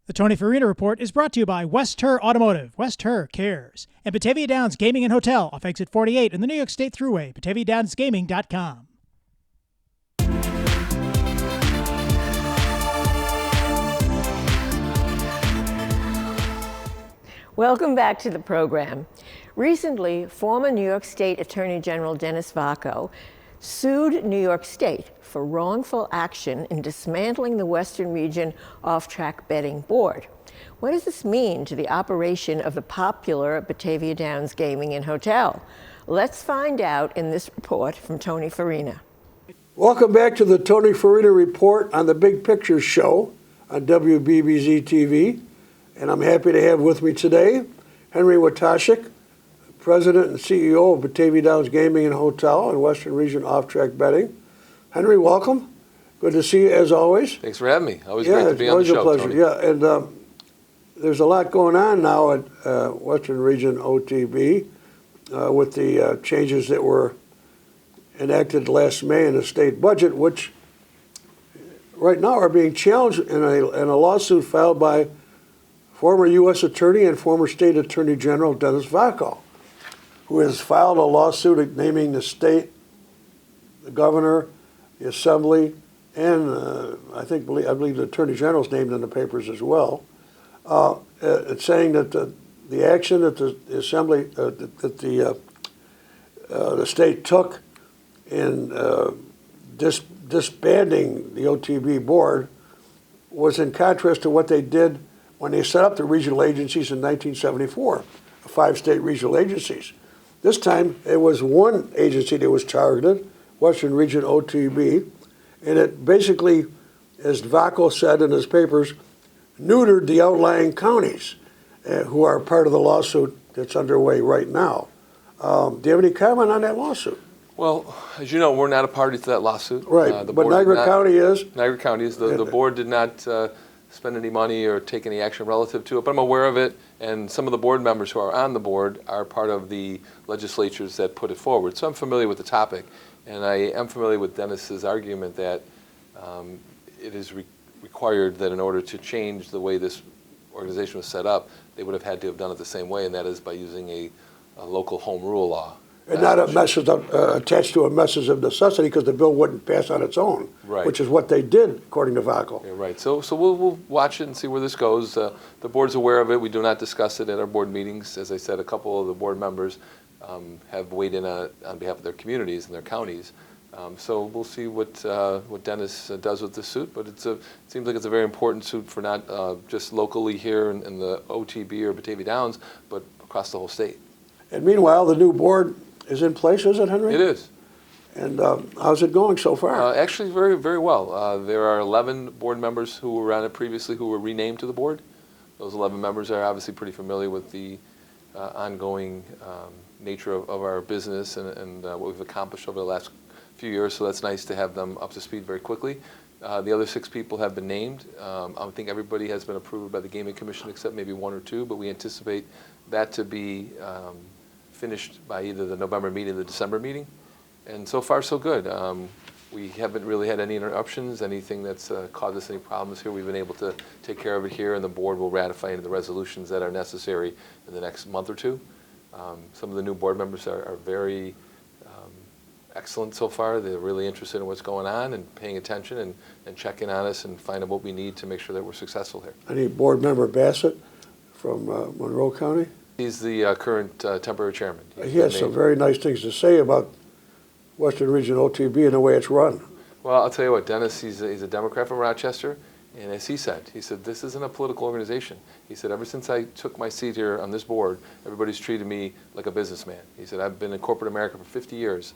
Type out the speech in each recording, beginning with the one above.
The Tony Farina Report is brought to you by West Her Automotive. West Her cares. And Batavia Downs Gaming and Hotel off exit 48 in the New York State Thruway. BataviaDownsGaming.com. Welcome back to the program. Recently, former New York State Attorney General Dennis Vacco sued New York State for wrongful action in dismantling the Western Region Off-Track Betting Board. What does this mean to the operation of the popular Batavia Downs Gaming and Hotel? Let's find out in this report from Tony Farina. Welcome back to the Tony Farina Report on the Big Picture Show on WBBZ-TV. And I'm happy to have with me today Henry Wojtaszek, President and CEO of Batavia Downs Gaming and Hotel and Western Region Off-Track Betting. Henry, welcome. Good to see you as always. Thanks for having me. Always great to be on the show, always a pleasure. Tony. Yeah, and there's a lot going on now at Western Region OTB with the changes that were enacted last May in the state budget, which right now are being challenged in a lawsuit filed by former U.S. Attorney and former State Attorney General Dennis Vacco, who has filed a lawsuit naming the state, the governor, the assembly, and I believe the Attorney General's named in the papers as well. It's saying that the action that the assembly, the state took in disbanding the OTB board was in contrast to what they did when they set up the regional agencies in 1974, 5 state regional agencies. This time, it was one agency that was targeted, Western Region OTB, and it basically, as Vacco said in his papers, neutered the outlying counties who are part of the lawsuit that's underway right now. Do you have any comment on that lawsuit? Well, as you know, we're not a party to that lawsuit. Right, but Niagara County is? Niagara County is. The board did not spend any money or take any action relative to it, but I'm aware of it, and some of the board members who are on the board are part of the legislatures that put it forward. So I'm familiar with the topic, and I am familiar with Dennis's argument that it is required that in order to change the way this organization was set up, they would have had to have done it the same way, and that is by using a local home rule law. And not a message attached to a message of necessity, because the bill wouldn't pass on its own, right, which is what they did, according to Vacco. Yeah, right. So we'll watch it and see where this goes. The board's aware of it. We do not discuss it at our board meetings. As I said, a couple of the board members have weighed in on behalf of their communities and their counties. So we'll see what Dennis does with this suit. But it seems like it's a very important suit for not just locally here in the OTB or Batavia Downs, but across the whole state. And meanwhile, the new board is in place, is it, Henry? It is. And how's it going so far? Actually, very, very well. There are 11 board members who were on it previously who were renamed to the board. Those 11 members are obviously pretty familiar with the ongoing nature of our business and what we've accomplished over the last few years, so that's nice to have them up to speed very quickly. The other 6 people have been named. I think everybody has been approved by the Gaming Commission except maybe 1 or 2, but we anticipate that to be finished by either the November meeting or the December meeting. And so far, so good. We haven't really had any interruptions, anything that's caused us any problems here. We've been able to take care of it here, and the board will ratify any of the resolutions that are necessary in the next month or 2. Some of the new board members are very excellent so far. They're really interested in what's going on and paying attention and checking on us and finding what we need to make sure that we're successful here. Any board member Bassett from Monroe County? He's the current temporary chairman. He has some very nice things to say about Western Region OTB and the way it's run. Well, I'll tell you what, Dennis, he's a Democrat from Rochester, and as he said, this isn't a political organization. He said, ever since I took my seat here on this board, everybody's treated me like a businessman. He said, I've been in corporate America for 50 years,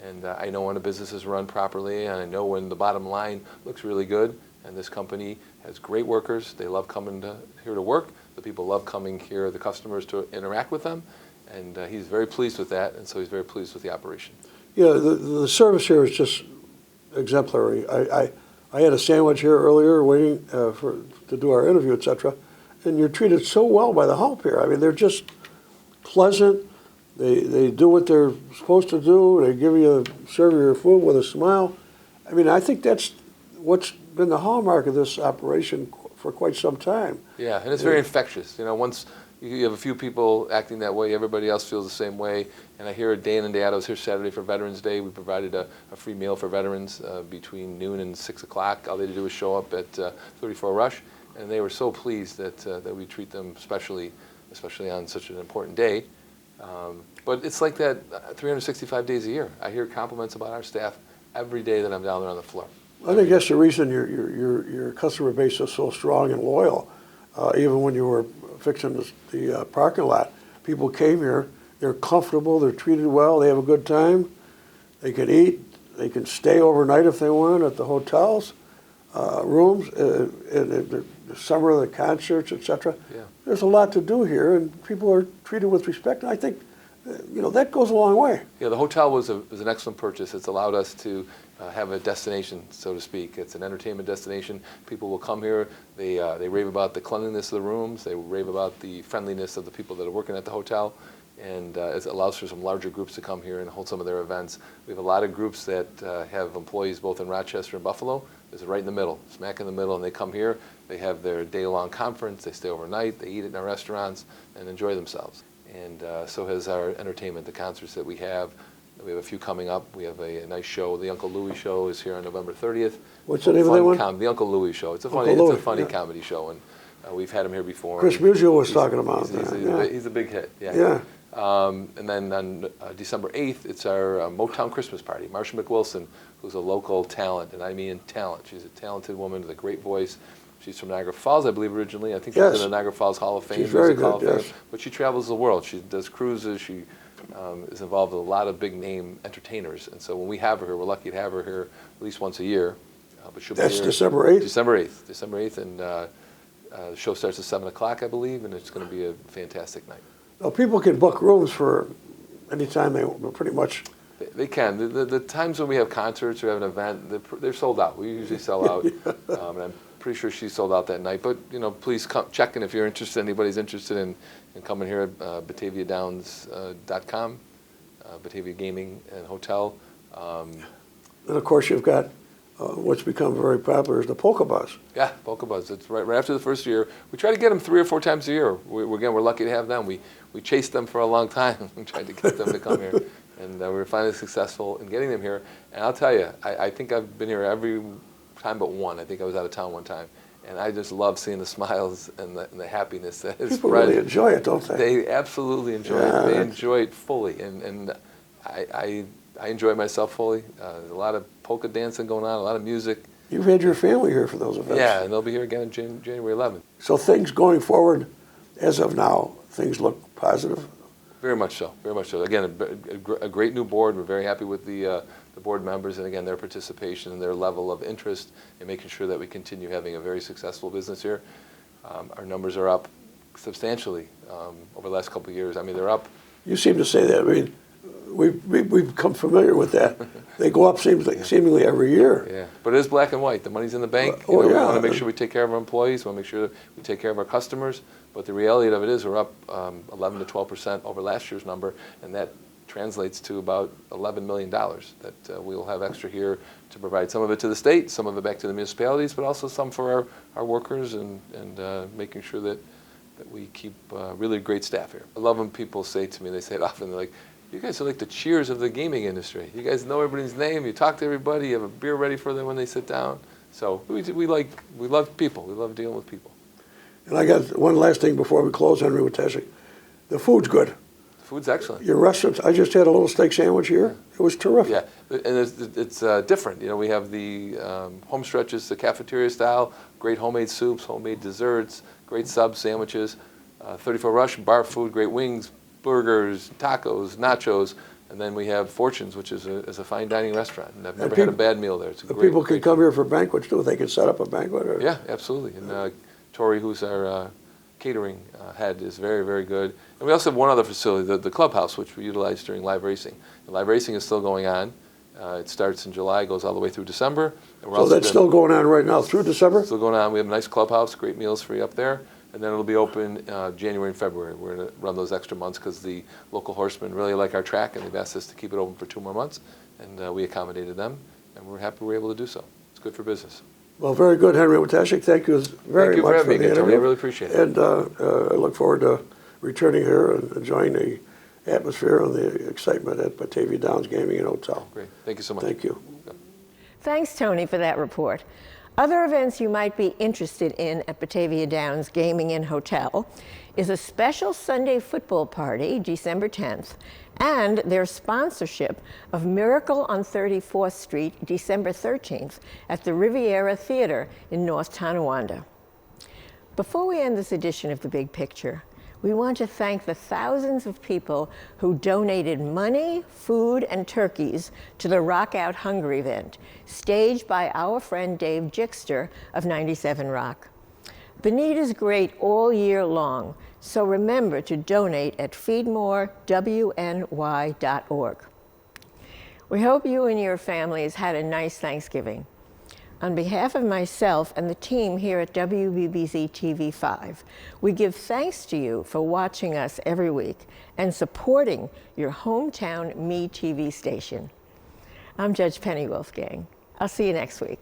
and I know when a business is run properly, and I know when the bottom line looks really good, and this company has great workers. They love coming here to work. The people love coming here, the customers, to interact with them, and he's very pleased with that, and so he's very pleased with the operation. Yeah, the service here is just exemplary. I had a sandwich here earlier waiting to do our interview, etc., and you're treated so well by the help here. I mean, they're just pleasant. They do what they're supposed to do. They serve you your food with a smile. I mean, I think that's what's been the hallmark of this operation for quite some time. Yeah, and it's very infectious. You know, once you have a few people acting that way, everybody else feels the same way. And I hear it day in and day out. I was here Saturday for Veterans Day. We provided a free meal for veterans between noon and 6 o'clock. All they had to do was show up at 34 Rush, and they were so pleased that we treat them specially, especially on such an important day. But it's like that 365 days a year. I hear compliments about our staff every day that I'm down there on the floor. I think that's the reason your customer base is so strong and loyal. Even when you were fixing the parking lot, people came here, they're comfortable, they're treated well, they have a good time, they can eat, they can stay overnight if they want at the hotels, rooms, in the summer, the concerts, etc. Yeah. There's a lot to do here, and people are treated with respect. And I think, that goes a long way. Yeah, the hotel was an excellent purchase. It's allowed us to have a destination, so to speak. It's an entertainment destination. People will come here. They rave about the cleanliness of the rooms. They rave about the friendliness of the people that are working at the hotel. And it allows for some larger groups to come here and hold some of their events. We have a lot of groups that have employees both in Rochester and Buffalo. It's right in the middle, smack in the middle, and they come here. They have their day-long conference. They stay overnight. They eat in our restaurants and enjoy themselves. And so has our entertainment, the concerts that we have. We have a few coming up. We have a nice show. The Uncle Louie Show is here on November 30th. What's the name of that one? The Uncle Louie Show. It's a funny comedy show, and we've had him here before. Chris Musial was talking about that. He's a big hit. Yeah. Yeah. And then on December 8th, it's our Motown Christmas party. Marsha McWilson, who's a local talent, and I mean talent. She's a talented woman with a great voice. She's from Niagara Falls, I believe, originally. I think she's in the Niagara Falls Hall of Fame. She's very Hall good, of yes. Fame. But she travels the world. She does cruises. She is involved with a lot of big-name entertainers. And so when we have her here, we're lucky to have her here at least once a year. But she'll be here December 8th? December 8th. December 8th, and the show starts at 7 o'clock, I believe, and it's going to be a fantastic night. Well, people can book rooms for any time they want, pretty much. They can. The times when we have concerts or have an event, they're sold out. We usually sell out, and I'm pretty sure she sold out that night. But please come check in if you're interested. Anybody's interested in coming here at BataviaDowns.com, Batavia Gaming and Hotel. And of course, you've got what's become very popular is the polka bus. Yeah, polka bus. It's right after the first year. We try to get them 3 or 4 times a year. We're lucky to have them. We chased them for a long time. We tried to get them to come here, and we were finally successful in getting them here. And I'll tell you, I think I've been here every time but one. I think I was out of town one time, and I just love seeing the smiles and the happiness that is People spread. really enjoy it, don't they? They absolutely enjoy it. They enjoy it fully, and I enjoy myself fully. There's a lot of polka dancing going on, a lot of music. You've had your family here for those events. Yeah, and they'll be here again on January 11th. So things going forward, as of now, things look positive? Very much so, very much so. Again, a great new board. We're very happy with the board members, and again, their participation and their level of interest in making sure that we continue having a very successful business here. Our numbers are up substantially over the last couple of years. I mean, they're up. You seem to say that. I mean, we've become familiar with that. They go up seemingly every year. Yeah, but it is black and white. The money's in the bank. We want to make sure we take care of our employees. We want to make sure that we take care of our customers. But the reality of it is we're up 11 to 12% over last year's number, and that translates to about $11 million that we'll have extra here to provide some of it to the state, some of it back to the municipalities, but also some for our workers and making sure that we keep really great staff here. I love when people say to me, they say it often, they're like, you guys are like the Cheers of the gaming industry. You guys know everybody's name, you talk to everybody, you have a beer ready for them when they sit down. So we love people, we love dealing with people. And I got one last thing before we close, Henry Wojtaszek. The food's good. The food's excellent. Your restaurant, I just had a little steak sandwich here. It was terrific. Yeah, and it's different. We have the home stretches, the cafeteria style, great homemade soups, homemade desserts, great sub sandwiches, 34 Rush, bar food, great wings, burgers, tacos, nachos, and then we have Fortunes, which is a fine dining restaurant. And I've never had a bad meal there. It's a great, people can come here for banquets too. They can set up a banquet. Or... Yeah, absolutely. And Tori, who's our catering head, is very, very good. And we also have one other facility, the clubhouse, which we utilize during live racing. And live racing is still going on. It starts in July, goes all the way through December. And so that's still going on right now through December? Still going on. We have a nice clubhouse, great meals for you up there. And then it'll be open January and February. We're going to run those extra months because the local horsemen really like our track, and they've asked us to keep it open for 2 more months. And we accommodated them, and we're happy we're able to do so. It's good for business. Well, very good, Henry Wojtaszek. Thank you very Thank you much for having me the again, Tony. interview. I really appreciate it. And I look forward to returning here and enjoying the atmosphere and the excitement at Batavia Downs Gaming and Hotel. Great. Thank you so much. Thank you. Thanks, Tony, for that report. Other events you might be interested in at Batavia Downs Gaming and Hotel is a special Sunday football party, December 10th, and their sponsorship of Miracle on 34th Street, December 13th, at the Riviera Theater in North Tonawanda. Before we end this edition of The Big Picture, we want to thank the thousands of people who donated money, food, and turkeys to the Rock Out Hunger event, staged by our friend Dave Jixter of 97 Rock. The need is great all year long, so remember to donate at feedmorewny.org. We hope you and your families had a nice Thanksgiving. On behalf of myself and the team here at WBBZ-TV 5, we give thanks to you for watching us every week and supporting your hometown Me TV station. I'm Judge Penny Wolfgang. I'll see you next week.